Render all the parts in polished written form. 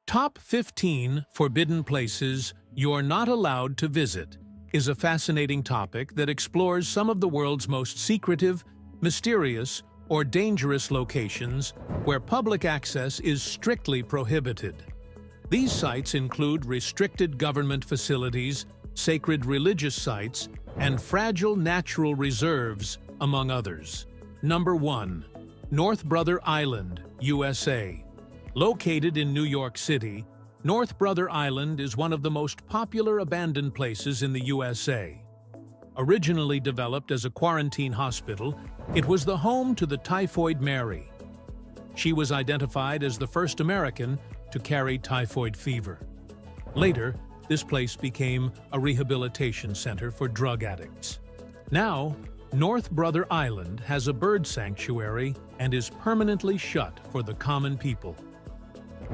Top 15 Forbidden Places You're Not Allowed to Visit is a fascinating topic that explores some of the world's most secretive, mysterious, or dangerous locations where public access is strictly prohibited. These sites include restricted government facilities, sacred religious sites, and fragile natural reserves, among others. Number 1. North Brother Island, USA. Located in New York City, North Brother Island is one of the most popular abandoned places in the USA. Originally developed as a quarantine hospital, it was the home to the Typhoid Mary. She was identified as the first American to carry typhoid fever. Later, this place became a rehabilitation center for drug addicts. Now, North Brother Island has a bird sanctuary and is permanently shut for the common people.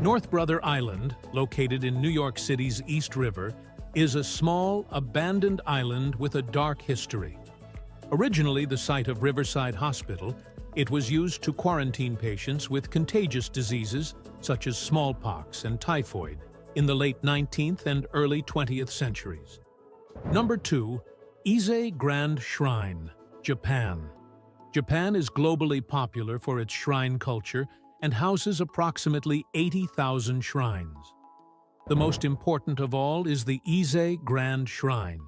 North Brother Island, located in New York City's East River, is a small, abandoned island with a dark history. Originally the site of Riverside Hospital, it was used to quarantine patients with contagious diseases such as smallpox and typhoid in the late 19th and early 20th centuries. Number 2. Ise Grand Shrine, Japan. Japan is globally popular for its shrine culture and houses approximately 80,000 shrines. The most important of all is the Ise Grand Shrine.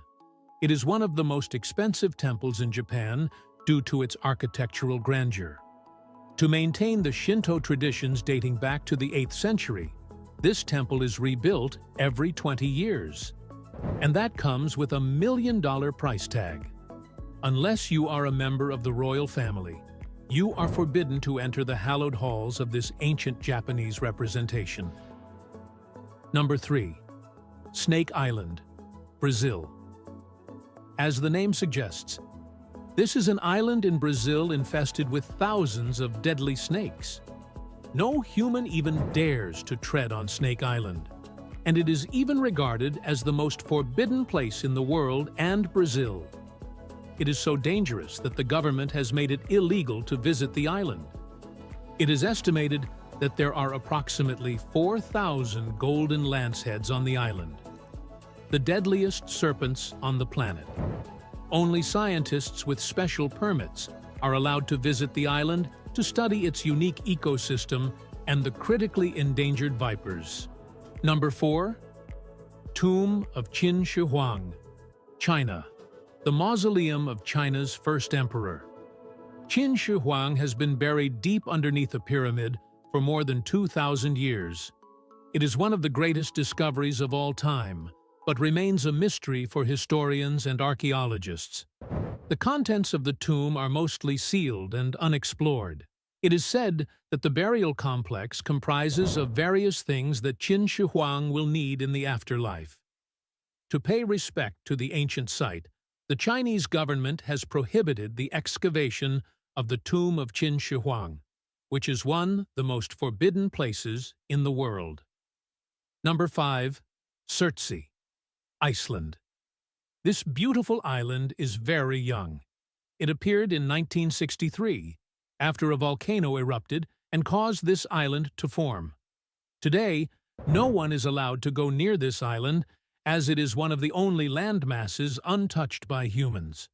It is one of the most expensive temples in Japan due to its architectural grandeur. To maintain the Shinto traditions dating back to the 8th century, this temple is rebuilt every 20 years. And that comes with a $1 million price tag. Unless you are a member of the royal family, you are forbidden to enter the hallowed halls of this ancient Japanese representation. Number 3. Snake Island, Brazil. As the name suggests, this is an island in Brazil infested with thousands of deadly snakes. No human even dares to tread on Snake Island, and it is even regarded as the most forbidden place in the world and Brazil. It is so dangerous that the government has made it illegal to visit the island. It is estimated that there are approximately 4,000 golden lanceheads on the island, the deadliest serpents on the planet. Only scientists with special permits are allowed to visit the island to study its unique ecosystem and the critically endangered vipers. Number 4. Tomb of Qin Shi Huang, China. The mausoleum of China's first emperor. Qin Shi Huang has been buried deep underneath a pyramid for more than 2,000 years. It is one of the greatest discoveries of all time, but remains a mystery for historians and archaeologists. The contents of the tomb are mostly sealed and unexplored. It is said that the burial complex comprises of various things that Qin Shi Huang will need in the afterlife. To pay respect to the ancient site, the Chinese government has prohibited the excavation of the tomb of Qin Shi Huang, which is one of the most forbidden places in the world. Number 5. Surtsey, Iceland. This beautiful island is very young. It appeared in 1963, after a volcano erupted and caused this island to form. Today, no one is allowed to go near this island as it is one of the only land masses untouched by humans.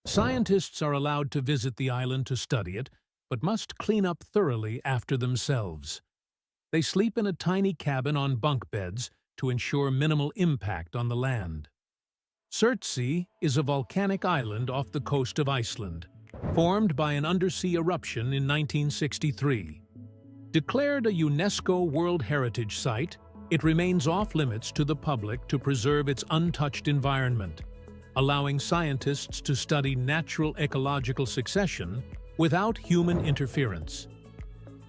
Scientists are allowed to visit the island to study it, but must clean up thoroughly after themselves. They sleep in a tiny cabin on bunk beds to ensure minimal impact on the land. Surtsey is a volcanic island off the coast of Iceland, formed by an undersea eruption in 1963. Declared a UNESCO World Heritage Site, it remains off-limits to the public to preserve its untouched environment, allowing scientists to study natural ecological succession without human interference.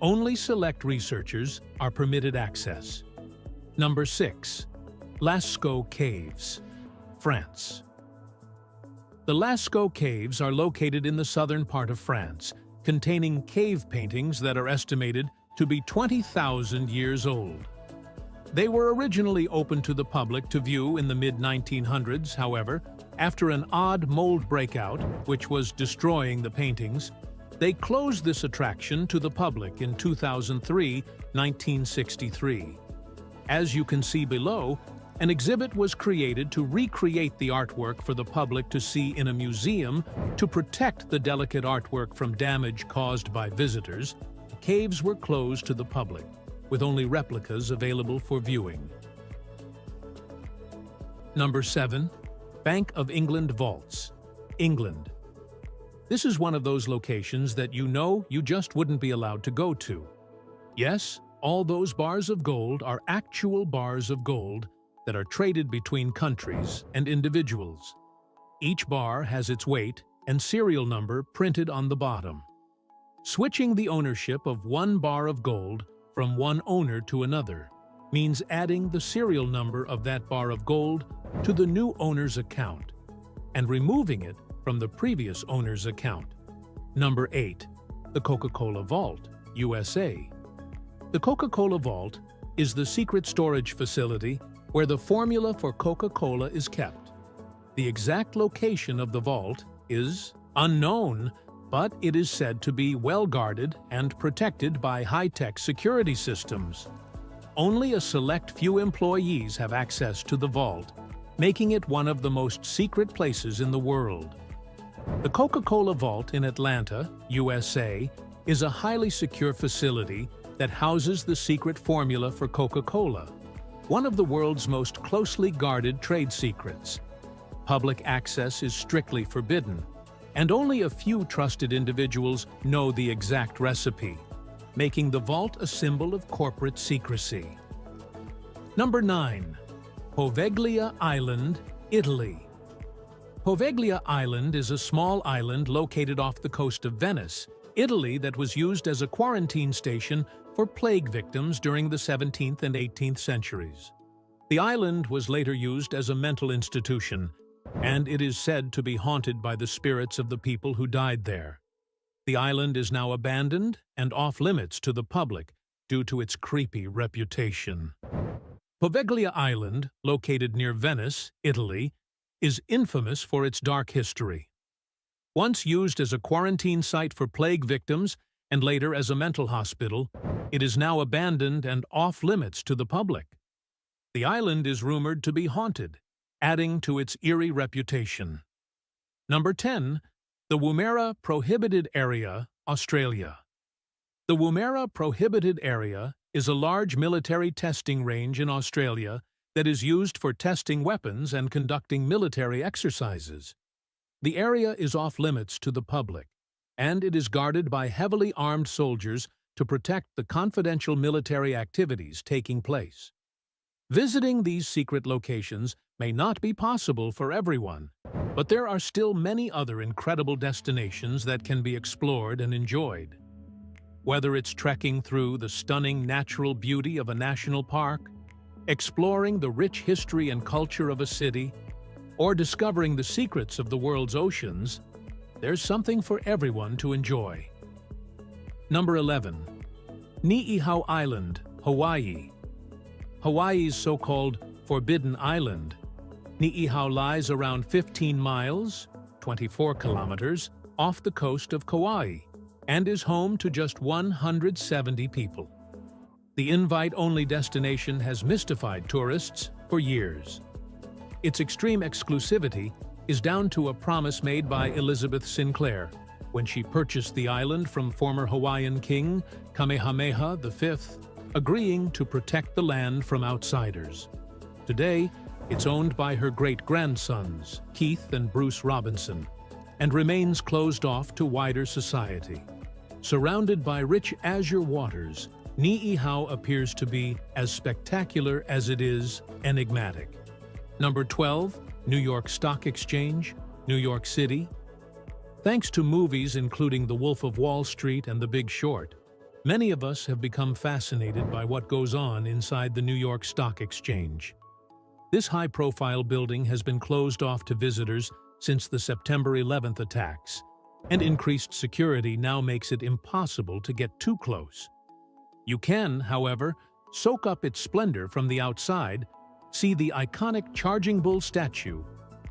Only select researchers are permitted access. Number 6. Lascaux Caves, France. The Lascaux Caves are located in the southern part of France, containing cave paintings that are estimated to be 20,000 years old. They were originally open to the public to view in the mid-1900s, however, after an odd mold breakout, which was destroying the paintings, they closed this attraction to the public in 1963. As you can see below, an exhibit was created to recreate the artwork for the public to see in a museum to protect the delicate artwork from damage caused by visitors. The caves were closed to the public, with only replicas available for viewing. Number 7. Bank of England Vaults, England. This is one of those locations that you just wouldn't be allowed to go to. Yes, all those bars of gold are actual bars of gold that are traded between countries and individuals. Each bar has its weight and serial number printed on the bottom. Switching the ownership of one bar of gold from one owner to another means adding the serial number of that bar of gold to the new owner's account and removing it from the previous owner's account. Number 8. The Coca-Cola Vault, USA. The Coca-Cola Vault is the secret storage facility where the formula for Coca-Cola is kept. The exact location of the vault is unknown, but it is said to be well guarded and protected by high-tech security systems. Only a select few employees have access to the vault, making it one of the most secret places in the world. The Coca-Cola Vault in Atlanta, USA, is a highly secure facility that houses the secret formula for Coca-Cola, one of the world's most closely guarded trade secrets. Public access is strictly forbidden, and only a few trusted individuals know the exact recipe, making the vault a symbol of corporate secrecy. Number 9. Poveglia Island, Italy. Poveglia Island is a small island located off the coast of Venice, Italy, that was used as a quarantine station for plague victims during the 17th and 18th centuries. The island was later used as a mental institution, and it is said to be haunted by the spirits of the people who died there. The island is now abandoned and off-limits to the public due to its creepy reputation. Poveglia Island, located near Venice, Italy, is infamous for its dark history. Once used as a quarantine site for plague victims and later as a mental hospital, it is now abandoned and off-limits to the public. The island is rumored to be haunted, adding to its eerie reputation. Number 10. The Woomera Prohibited Area, Australia. The Woomera Prohibited Area is a large military testing range in Australia that is used for testing weapons and conducting military exercises. The area is off-limits to the public, and it is guarded by heavily armed soldiers to protect the confidential military activities taking place. Visiting these secret locations may not be possible for everyone, but there are still many other incredible destinations that can be explored and enjoyed. Whether it's trekking through the stunning natural beauty of a national park, exploring the rich history and culture of a city, or discovering the secrets of the world's oceans, there's something for everyone to enjoy. Number 11. Niihau Island, Hawaii. Hawaii's so-called Forbidden Island, Niihau lies around 15 miles, 24 kilometers, off the coast of Kauai, and is home to just 170 people. The invite-only destination has mystified tourists for years. Its extreme exclusivity is down to a promise made by Elizabeth Sinclair when she purchased the island from former Hawaiian King Kamehameha V, agreeing to protect the land from outsiders. Today, it's owned by her great-grandsons, Keith and Bruce Robinson, and remains closed off to wider society. Surrounded by rich azure waters, Niihau appears to be as spectacular as it is enigmatic. Number 12. New York Stock Exchange, New York City. Thanks to movies including The Wolf of Wall Street and The Big Short, many of us have become fascinated by what goes on inside the New York Stock Exchange. This high-profile building has been closed off to visitors since the September 11th attacks, and increased security now makes it impossible to get too close. You can, however, soak up its splendor from the outside, see the iconic Charging Bull statue,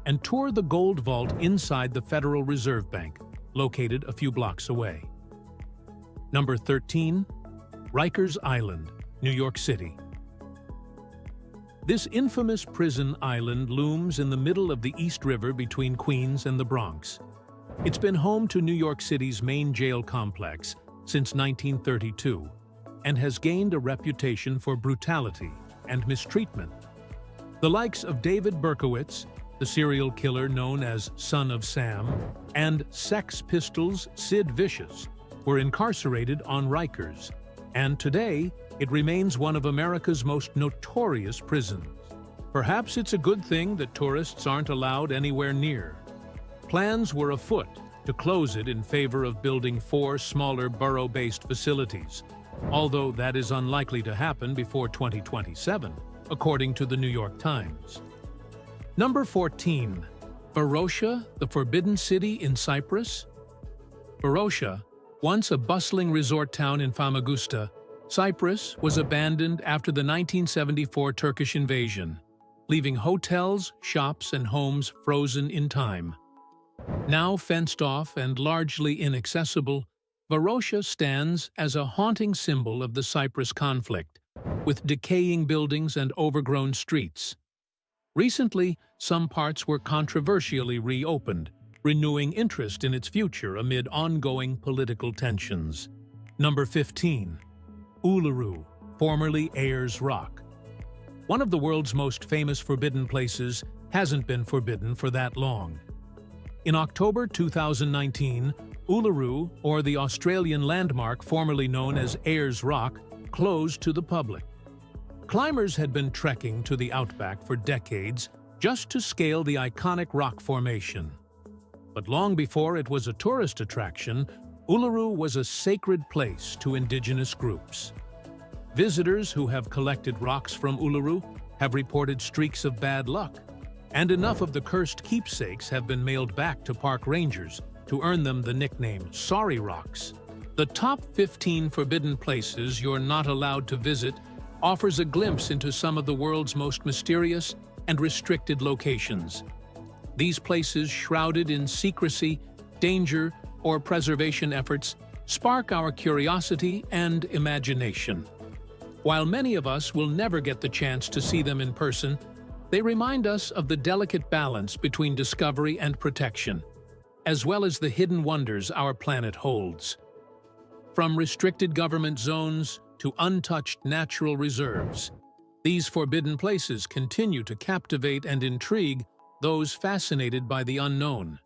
and tour the gold vault inside the Federal Reserve Bank, located a few blocks away. Number 13. Rikers Island, New York City. This infamous prison island looms in the middle of the East River between Queens and the Bronx. It's been home to New York City's main jail complex since 1932 and has gained a reputation for brutality and mistreatment. The likes of David Berkowitz, the serial killer known as Son of Sam, and Sex Pistols' Sid Vicious were incarcerated on Rikers, and today it remains one of America's most notorious prisons. Perhaps it's a good thing that tourists aren't allowed anywhere near. Plans were afoot to close it in favor of building 4 smaller borough-based facilities, although that is unlikely to happen before 2027, according to the New York Times. Number 14. Varosha, the Forbidden City in Cyprus? Varosha, once a bustling resort town in Famagusta, Cyprus, was abandoned after the 1974 Turkish invasion, leaving hotels, shops, and homes frozen in time. Now fenced off and largely inaccessible, Varosha stands as a haunting symbol of the Cyprus conflict, with decaying buildings and overgrown streets. Recently, some parts were controversially reopened, renewing interest in its future amid ongoing political tensions. Number 15. Uluru, formerly Ayers Rock. One of the world's most famous forbidden places hasn't been forbidden for that long. In October 2019, Uluru, or the Australian landmark formerly known as Ayers Rock, closed to the public. Climbers had been trekking to the outback for decades just to scale the iconic rock formation. But long before it was a tourist attraction, Uluru was a sacred place to indigenous groups. Visitors who have collected rocks from Uluru have reported streaks of bad luck, and enough of the cursed keepsakes have been mailed back to park rangers to earn them the nickname Sorry Rocks. The top 15 forbidden places you're not allowed to visit offers a glimpse into some of the world's most mysterious and restricted locations. These places, shrouded in secrecy, danger, or preservation efforts, spark our curiosity and imagination. While many of us will never get the chance to see them in person, they remind us of the delicate balance between discovery and protection, as well as the hidden wonders our planet holds. From restricted government zones to untouched natural reserves, these forbidden places continue to captivate and intrigue those fascinated by the unknown.